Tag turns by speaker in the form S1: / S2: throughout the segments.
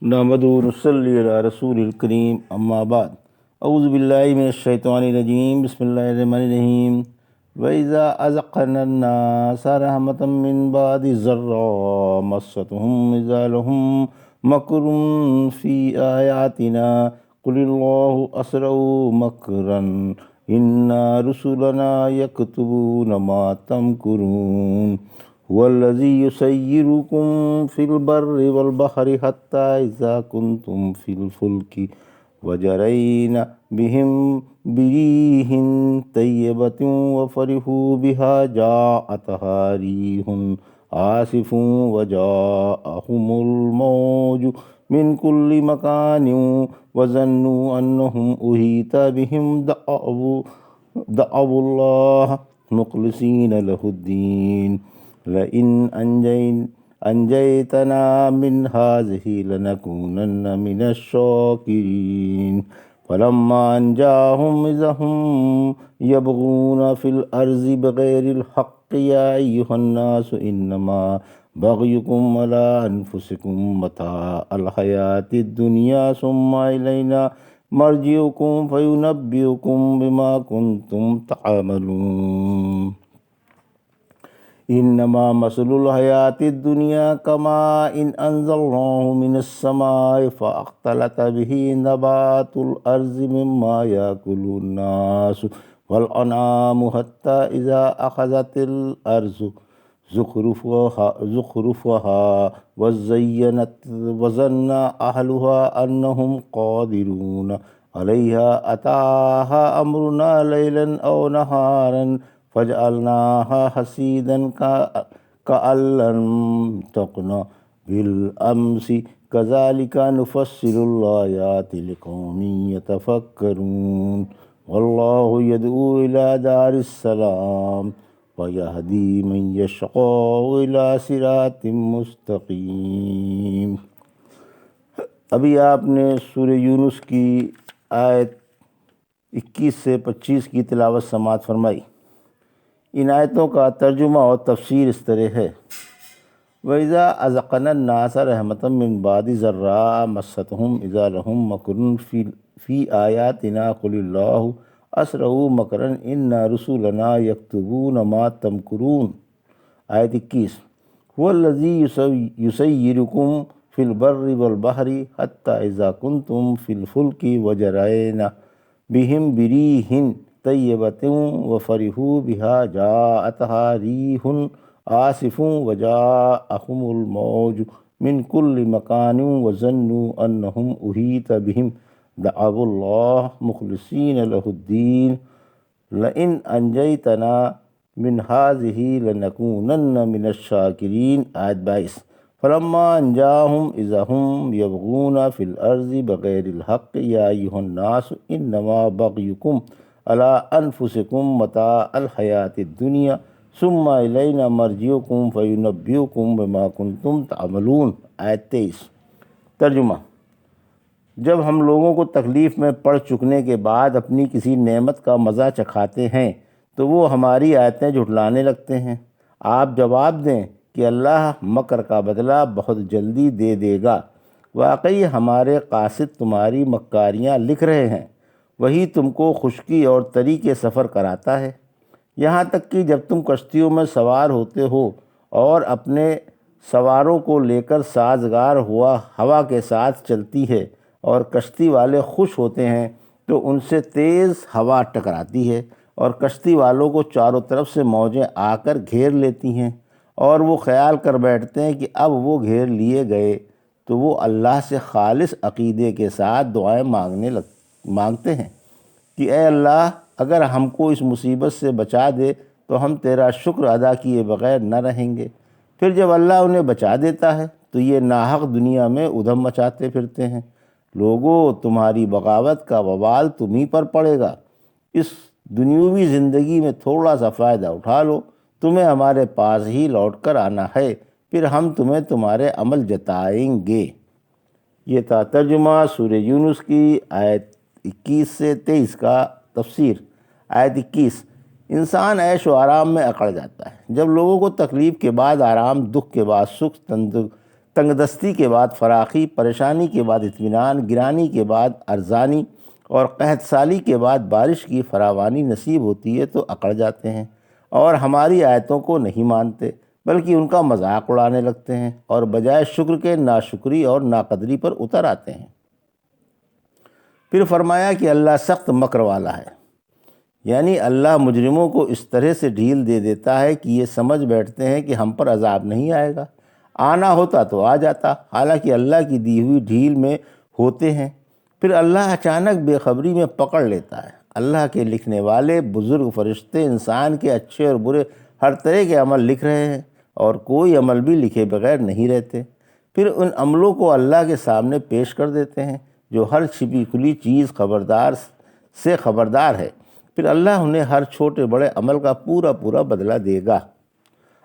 S1: نحمدہ و نصلی علی رسول الکریم اما بعد اعوذ باللہ من الشیطان الرجیم بسم اللہ الرحمن الرحیم وَإِذَا أَذَقْنَا النَّاسَ رَحْمَةً مِّن بَعْدِ ضَرَّاءٍ مَّسَّتْهُمْ إِذَا لَهُم مَّكْرٌ فِي آيَاتِنَا قُلِ اللَّهُ أَسْرَعُ مَكْرًا إِنَّ رُسُلَنَا يَكْتُبُونَ مَا تَمْكُرُونَ هو الذي يسيركم في البر والبحر حتى إذا كنتم في الفلك وجرين بهم بريح طيبة وفرحوا بها جاءتها ريح عاصف وجاءهم الموج من كل مكان وظنوا أنهم أحيط بهم دعوا الله مخلصين له الدين لئن أنجيتنا من هذه لنكونن من الشاكرين فلما أنجاهم إذا هم يبغون في الأرض بغير الحق يا أيها الناس إنما بغيكم على أنفسكم متاع الحياة الدنيا ثم إلينا مرجعكم فينبئكم بما كنتم تعملون إنما مثل الحياة الدنيا كماء إن أنزلناه من السماء فاختلط به نبات الأرض مما يأكل الناس والأنعام حتى إذا أخذت الأرض زخرفها وزينت وظن أهلها أنهم قادرون عليها أتاها أمرنا ليلا أو نهارا فجعلناها حصيدا كأن لم تغن بالأمس كذلك نفصل الآيات لقوم يتفكرون والله يدعو إلى دار السلام ويهدي من يشاء إلى صراط مستقيم۔ ابھی آپ نے سورہ یونس کی آیت 21 سے 25 کی تلاوت سماعت فرمائی۔ ان آیتوں کا ترجمہ اور تفسیر اس طرح ہے: وَإِذَا أَذَقْنَا النَّاسَ رَحْمَةً مِّن بَعْدِ ضَرَّاءٍ مَّسَّتْهُمْ إِذَا لَهُم مَّكْرٌ فِي آيَاتِنَا قُلِ اللَّهُ أَسْرَعُ مَكْرًا إِنَّ رُسُلَنَا يَكْتُبُونَ مَا تَمْكُرُونَ۔ آیت 21: هُوَ الَّذِي يُسَيِّرُكُم فِي الْبَرِّ وَالْبَحْرِ حَتَّىٰ إِذَا كُنتُمْ فِي الْفُلْكِ وَجَرَيْنَ بِهِم بِرِيحٍ طَيِّبَةٍ وَفَرِحُوا بِهَا جَاءَتْهَا رِيحٌ عَاصِفٌ وَجَاءَهُمُ الْمَوْجُ مِنْ كُلِّ مَكَانٍ وَظَنُّوا أَنَّهُمْ أُحِيطَ بِهِمْ دعوا الله مخلصين له الدين لئن أنجيتنا من هذه لنكونن من الشاكرين۔ آیت 22: فلما أنجاهم إذا هم يبغون في الأرض بغير الحق يا أيها الناس إنما بغيكم على أنفسكم متاع الحياة الدنيا ثم إلينا مرجعكم فينبئكم بما كنتم تعملون۔ آیت 23۔ ترجمہ: جب ہم لوگوں کو تکلیف میں پڑ چکنے کے بعد اپنی کسی نعمت کا مزہ چکھاتے ہیں تو وہ ہماری آیتیں جھٹلانے لگتے ہیں۔ آپ جواب دیں کہ اللہ مکر کا بدلہ بہت جلدی دے دے گا۔ واقعی ہمارے قاصد تمہاری مکاریاں لکھ رہے ہیں، وہی تم کو خشکی اور تری کے سفر کراتا ہے، یہاں تک کہ جب تم کشتیوں میں سوار ہوتے ہو اور اپنے سواروں کو لے کر سازگار ہوا کے ساتھ چلتی ہے اور کشتی والے خوش ہوتے ہیں تو ان سے تیز ہوا ٹکراتی ہے اور کشتی والوں کو چاروں طرف سے موجیں آ کر گھیر لیتی ہیں، اور وہ خیال کر بیٹھتے ہیں کہ اب وہ گھیر لیے گئے تو وہ اللہ سے خالص عقیدے کے ساتھ دعائیں مانگتے ہیں کہ اے اللہ، اگر ہم کو اس مصیبت سے بچا دے تو ہم تیرا شکر ادا کیے بغیر نہ رہیں گے۔ پھر جب اللہ انہیں بچا دیتا ہے تو یہ ناحق دنیا میں ادھم مچاتے پھرتے ہیں۔ لوگو، تمہاری بغاوت کا وبال تمہیں پر پڑے گا۔ اس دنیوی زندگی میں تھوڑا سا فائدہ اٹھا لو، تمہیں ہمارے پاس ہی لوٹ کر آنا ہے، پھر ہم تمہیں تمہارے عمل جتائیں گے۔ یہ تھا ترجمہ سورہ یونس کی آیت 21 سے 23 کا تفسیر۔ آیت 21: انسان عیش و آرام میں اکڑ جاتا ہے۔ جب لوگوں کو تکلیف کے بعد آرام، دکھ کے بعد سکھ، تنگ دستی کے بعد فراخی، پریشانی کے بعد اطمینان، گرانی کے بعد ارزانی اور قحط سالی کے بعد بارش کی فراوانی نصیب ہوتی ہے تو اکڑ جاتے ہیں اور ہماری آیتوں کو نہیں مانتے، بلکہ ان کا مذاق اڑانے لگتے ہیں اور بجائے شکر کے ناشکری اور ناقدری پر اتر آتے ہیں۔ پھر فرمایا کہ اللہ سخت مکر والا ہے، یعنی اللہ مجرموں کو اس طرح سے ڈھیل دے دیتا ہے کہ یہ سمجھ بیٹھتے ہیں کہ ہم پر عذاب نہیں آئے گا، آنا ہوتا تو آ جاتا، حالانکہ اللہ کی دی ہوئی ڈھیل میں ہوتے ہیں۔ پھر اللہ اچانک بے خبری میں پکڑ لیتا ہے۔ اللہ کے لکھنے والے بزرگ فرشتے انسان کے اچھے اور برے ہر طرح کے عمل لکھ رہے ہیں اور کوئی عمل بھی لکھے بغیر نہیں رہتے۔ پھر ان عملوں کو اللہ کے سامنے پیش کر دیتے ہیں جو ہر چھپی کھلی چیز سے خبردار ہے۔ پھر اللہ انہیں ہر چھوٹے بڑے عمل کا پورا بدلہ دے گا۔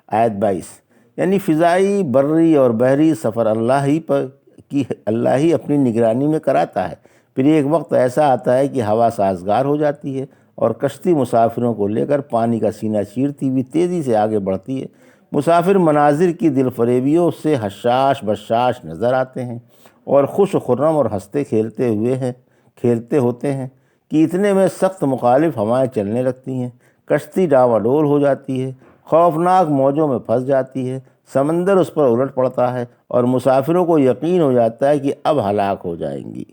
S1: آیت 22، یعنی فضائی، بری اور بحری سفر اللہ ہی اپنی نگرانی میں کراتا ہے۔ پھر ایک وقت ایسا آتا ہے کہ ہوا سازگار ہو جاتی ہے اور کشتی مسافروں کو لے کر پانی کا سینہ چیرتی ہوئی تیزی سے آگے بڑھتی ہے۔ مسافر مناظر کی دل فریبیوں سے حشاش بشاش نظر آتے ہیں اور خوش و خرم اور ہنستے کھیلتے ہوتے ہیں کہ اتنے میں سخت مخالف ہوائیں چلنے لگتی ہیں، کشتی ڈاواڈول ہو جاتی ہے، خوفناک موجوں میں پھنس جاتی ہے، سمندر اس پر الٹ پڑتا ہے اور مسافروں کو یقین ہو جاتا ہے کہ اب ہلاک ہو جائیں گی۔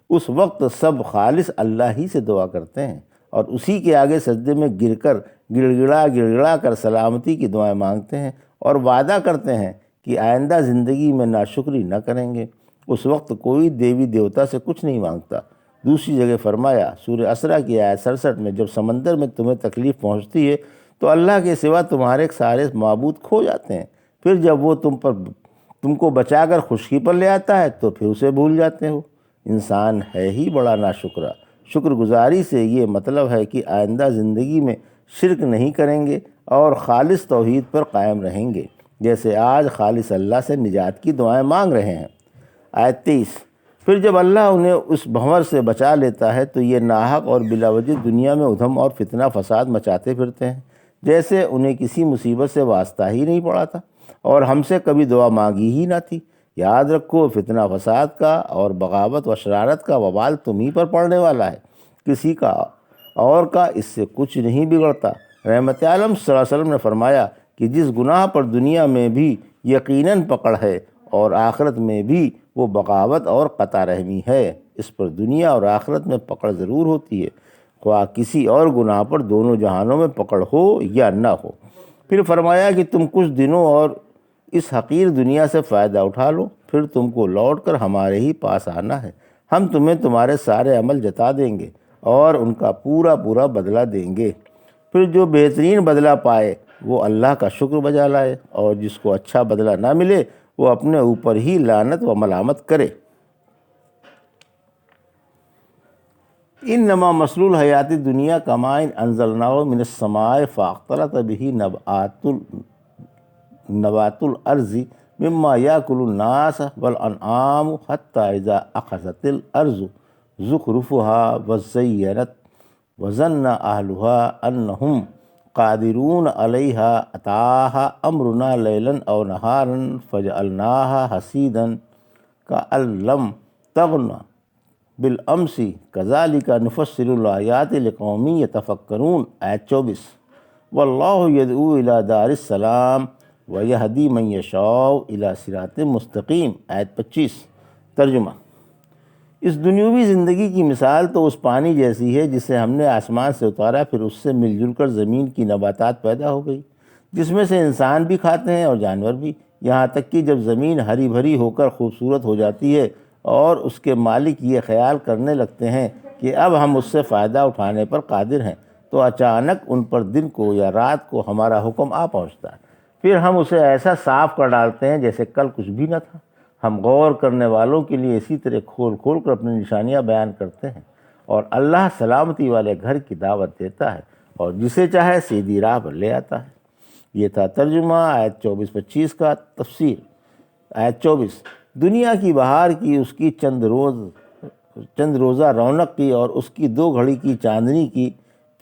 S1: اس وقت سب خالص اللہ ہی سے دعا کرتے ہیں اور اسی کے آگے سجدے میں گڑ گڑا کر سلامتی کی دعائیں مانگتے ہیں اور وعدہ کرتے ہیں کہ آئندہ زندگی میں ناشکری نہ کریں گے۔ اس وقت کوئی دیوی دیوتا سے کچھ نہیں مانگتا۔ دوسری جگہ فرمایا سورہ اسرا کی آیت 67 میں، جب سمندر میں تمہیں تکلیف پہنچتی ہے تو اللہ کے سوا تمہارے سارے معبود کھو جاتے ہیں، پھر جب وہ تم کو بچا کر خشکی پر لے آتا ہے تو پھر اسے بھول جاتے ہو۔ انسان ہے ہی بڑا ناشکرا۔ شکر گزاری سے یہ مطلب ہے کہ آئندہ زندگی میں شرک نہیں کریں گے اور خالص توحید پر قائم رہیں گے، جیسے آج خالص اللہ سے نجات کی دعائیں مانگ رہے ہیں۔ آیت 23، پھر جب اللہ انہیں اس بھنور سے بچا لیتا ہے تو یہ ناحق اور بلا وجہ دنیا میں ادھم اور فتنہ فساد مچاتے پھرتے ہیں، جیسے انہیں کسی مصیبت سے واسطہ ہی نہیں پڑا تھا اور ہم سے کبھی دعا مانگی ہی نہ تھی۔ یاد رکھو فتنہ فساد کا اور بغاوت و شرارت کا وبال تم ہی پر پڑنے والا ہے، کسی کا اور کا اس سے کچھ نہیں بگڑتا۔ رحمت عالم صلی اللہ علیہ وسلم نے فرمایا کہ جس گناہ پر دنیا میں بھی یقیناً پکڑ ہے اور آخرت میں بھی وہ بغاوت اور قطع رحمی ہے، اس پر دنیا اور آخرت میں پکڑ ضرور ہوتی ہے، خواہ کسی اور گناہ پر دونوں جہانوں میں پکڑ ہو یا نہ ہو۔ پھر فرمایا کہ تم کچھ دنوں اور اس حقیر دنیا سے فائدہ اٹھا لو، پھر تم کو لوٹ کر ہمارے ہی پاس آنا ہے، ہم تمہیں تمہارے سارے عمل جتا دیں گے اور ان کا پورا بدلہ دیں گے۔ پھر جو بہترین بدلہ پائے وہ اللہ کا شکر بجا لائے، اور جس کو اچھا بدلہ نہ ملے وہ اپنے اوپر ہی لعنت و ملامت کرے۔ انما مثل الحیات الدنیا کماء انزلناه من السماء فاختلط به نبات الارض مما یاکل الناس والانعام حتى اذا اخذت الارض زخرفها وزینت وظن اہلها انہم قادرون علیہا اتاها امرنا لیلا او نہارا فجعلناها حصیدا کأن لم تغن بالامس کذالک نفصل الآیات لقوم یتفکرون۔ آیت 24، واللہ یدعو الی دار السلام ویہدی من یشاء الی صراط مستقیم۔ آیت 25، ترجمہ۔ اس دنیوی زندگی کی مثال تو اس پانی جیسی ہے جسے ہم نے آسمان سے اتارا، پھر اس سے مل جل کر زمین کی نباتات پیدا ہو گئی، جس میں سے انسان بھی کھاتے ہیں اور جانور بھی، یہاں تک کہ جب زمین ہری بھری ہو کر خوبصورت ہو جاتی ہے اور اس کے مالک یہ خیال کرنے لگتے ہیں کہ اب ہم اس سے فائدہ اٹھانے پر قادر ہیں، تو اچانک ان پر دن کو یا رات کو ہمارا حکم آ پہنچتا ہے، پھر ہم اسے ایسا صاف کر ڈالتے ہیں جیسے کل کچھ بھی نہ تھا۔ ہم غور کرنے والوں کے لیے اسی طرح کھول کھول کر اپنی نشانیاں بیان کرتے ہیں، اور اللہ سلامتی والے گھر کی دعوت دیتا ہے اور جسے چاہے سیدھی راہ پر لے آتا ہے۔ یہ تھا ترجمہ آیت 24-25 کا۔ تفسیر۔ آیت 24، دنیا کی بہار کی، اس کی چند روزہ رونق کی اور اس کی 2 گھڑی کی چاندنی کی،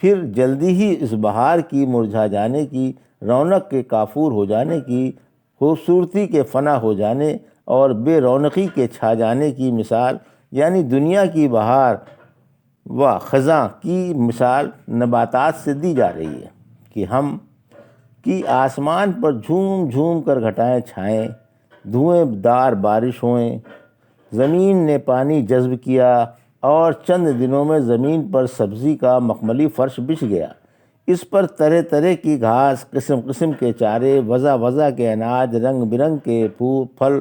S1: پھر جلدی ہی اس بہار کی مرجھا جانے کی، رونق کے کافور ہو جانے کی خوبصورتی کے فنا ہو جانے اور بے رونقی کے چھا جانے کی مثال، یعنی دنیا کی بہار و خزاں کی مثال نباتات سے دی جا رہی ہے کہ آسمان پر جھوم جھوم کر گھٹائیں چھائیں، دھوئیں دار بارش ہوئیں، زمین نے پانی جذب کیا اور چند دنوں میں زمین پر سبزی کا مخملی فرش بچھ گیا۔ اس پر طرح طرح کی گھاس، قسم قسم کے چارے، وضع وضع کے اناج، رنگ برنگ کے پھل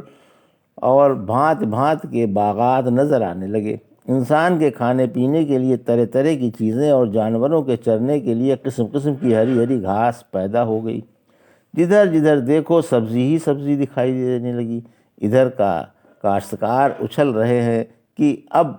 S1: اور بھانت بھانت کے باغات نظر آنے لگے۔ انسان کے کھانے پینے کے لیے طرح طرح کی چیزیں اور جانوروں کے چرنے کے لیے قسم قسم کی ہری ہری گھاس پیدا ہو گئی۔ جدھر جدھر دیکھو سبزی ہی سبزی دکھائی دینے لگی۔ ادھر کا کاشتکار اچھل رہے ہیں کہ اب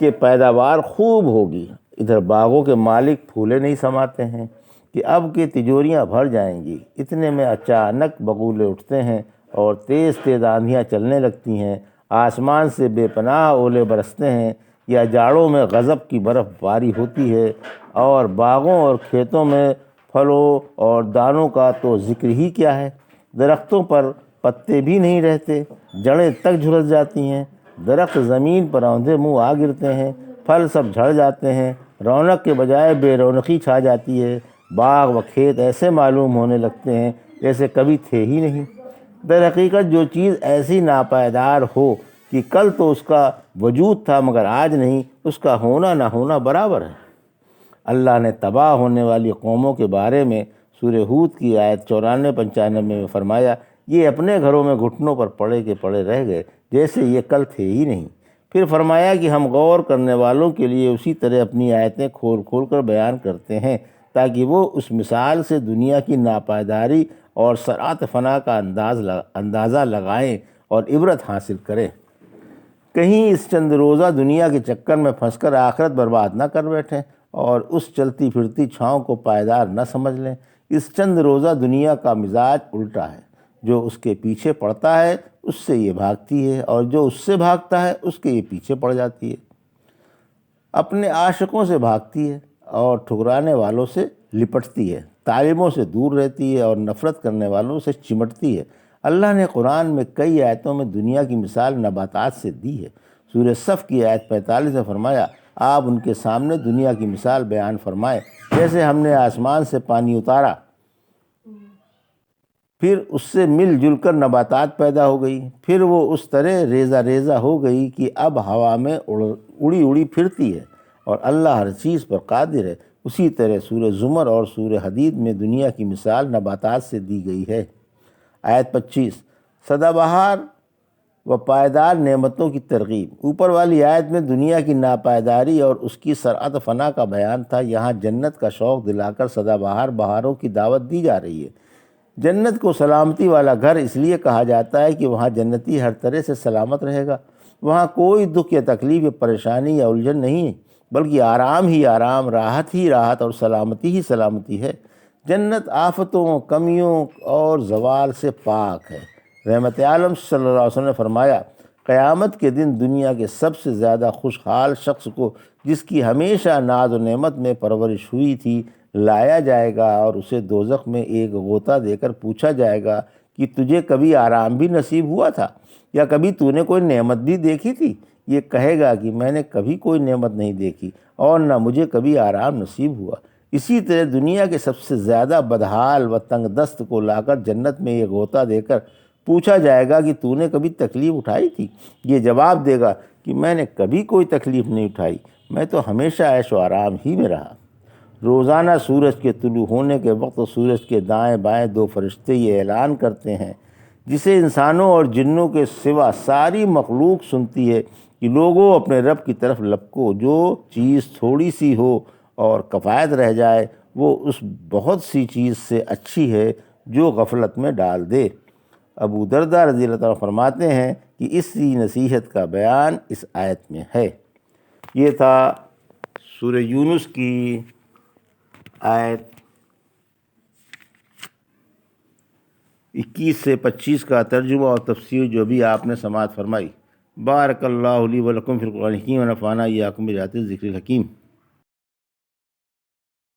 S1: کہ پیداوار خوب ہوگی، ادھر باغوں کے مالک پھولے نہیں سماتے ہیں کہ اب کے تجوریاں بھر جائیں گی۔ اتنے میں اچانک بگولے اٹھتے ہیں اور تیز تیز آندھیاں چلنے لگتی ہیں، آسمان سے بے پناہ اولے برستے ہیں، یا جاڑوں میں غضب کی برف باری ہوتی ہے، اور باغوں اور کھیتوں میں پھلوں اور دانوں کا تو ذکر ہی کیا ہے۔ درختوں پر پتے بھی نہیں رہتے، جڑیں تک جھلس جاتی ہیں، درخت زمین پر اوندھے منہ آ گرتے ہیں، پھل سب جھڑ جاتے ہیں، رونق کے بجائے بے رونقی چھا جاتی ہے، باغ و کھیت ایسے معلوم ہونے لگتے ہیں جیسے کبھی تھے ہی نہیں۔ در حقیقت جو چیز ایسی ناپائیدار ہو کہ کل تو اس کا وجود تھا مگر آج نہیں، اس کا ہونا نہ ہونا برابر ہے۔ اللہ نے تباہ ہونے والی قوموں کے بارے میں سورہ ہود کی آیت 94-95 میں فرمایا، یہ اپنے گھروں میں گھٹنوں پر پڑے کے پڑے رہ گئے جیسے یہ کل تھے ہی نہیں۔ پھر فرمایا کہ ہم غور کرنے والوں کے لیے اسی طرح اپنی آیتیں کھول کھول کر بیان کرتے ہیں تاکہ وہ اس مثال سے دنیا کی ناپائیداری اور سرعت فنا کا اندازہ لگائیں اور عبرت حاصل کریں۔ کہیں اس چند روزہ دنیا کے چکر میں پھنس کر آخرت برباد نہ کر بیٹھیں اور اس چلتی پھرتی چھاؤں کو پائیدار نہ سمجھ لیں۔ اس چند روزہ دنیا کا مزاج الٹا ہے، جو اس کے پیچھے پڑتا ہے اس سے یہ بھاگتی ہے، اور جو اس سے بھاگتا ہے اس کے یہ پیچھے پڑ جاتی ہے۔ اپنے عاشقوں سے بھاگتی ہے اور ٹھکرانے والوں سے لپٹتی ہے، طالبوں سے دور رہتی ہے اور نفرت کرنے والوں سے چمٹتی ہے۔ اللہ نے قرآن میں کئی آیتوں میں دنیا کی مثال نباتات سے دی ہے۔ سورہ صف کی آیت 45 میں فرمایا، آپ ان کے سامنے دنیا کی مثال بیان فرمائیں، جیسے ہم نے آسمان سے پانی اتارا، پھر اس سے مل جل کر نباتات پیدا ہو گئی، پھر وہ اس طرح ریزہ ریزہ ہو گئی کہ اب ہوا میں اڑی اڑی پھرتی ہے، اور اللہ ہر چیز پر قادر ہے۔ اسی طرح سورہ زمر اور سورہ حدید میں دنیا کی مثال نباتات سے دی گئی ہے۔ آیت 25، سدا بہار و پائیدار نعمتوں کی ترغیب۔ اوپر والی آیت میں دنیا کی ناپائیداری اور اس کی سرعت فنا کا بیان تھا، یہاں جنت کا شوق دلا کر سدا بہار بہاروں کی دعوت دی جا رہی ہے۔ جنت کو سلامتی والا گھر اس لیے کہا جاتا ہے کہ وہاں جنتی ہر طرح سے سلامت رہے گا، وہاں کوئی دکھ یا تکلیف یا پریشانی یا الجھن نہیں ہے، بلکہ آرام ہی آرام، راحت ہی راحت اور سلامتی ہی سلامتی ہے۔ جنت آفتوں، کمیوں اور زوال سے پاک ہے۔ رحمت عالم صلی اللہ علیہ وسلم نے فرمایا، قیامت کے دن دنیا کے سب سے زیادہ خوشحال شخص کو، جس کی ہمیشہ ناز و نعمت میں پرورش ہوئی تھی، لایا جائے گا اور اسے دوزخ میں ایک غوطہ دے کر پوچھا جائے گا کہ تجھے کبھی آرام بھی نصیب ہوا تھا، یا کبھی تو نے کوئی نعمت بھی دیکھی تھی؟ یہ کہے گا کہ میں نے کبھی کوئی نعمت نہیں دیکھی اور نہ مجھے کبھی آرام نصیب ہوا۔ اسی طرح دنیا کے سب سے زیادہ بدحال و تنگ دست کو لا کر جنت میں ایک غوطہ دے کر پوچھا جائے گا کہ تو نے کبھی تکلیف اٹھائی تھی؟ یہ جواب دے گا کہ میں نے کبھی کوئی تکلیف نہیں اٹھائی، میں تو ہمیشہ عیش و آرام ہی میں رہا۔ روزانہ سورج کے طلوع ہونے کے وقت سورج کے دائیں بائیں دو فرشتے یہ اعلان کرتے ہیں، جسے انسانوں اور جنوں کے سوا ساری مخلوق سنتی ہے، کہ لوگوں اپنے رب کی طرف لپکو، جو چیز تھوڑی سی ہو اور کفایت رہ جائے وہ اس بہت سی چیز سے اچھی ہے جو غفلت میں ڈال دے۔ ابو درداء رضی اللہ عنہ فرماتے ہیں کہ اسی نصیحت کا بیان اس آیت میں ہے۔ یہ تھا سورہ یونس کی آیت 21 سے 25 کا ترجمہ اور تفسیر جو بھی آپ نے سماعت فرمائی۔ بارک اللہ لی و لکم فی القرآن الحکیم و نفعنا ایاکم بآیات الذکر الحکیم۔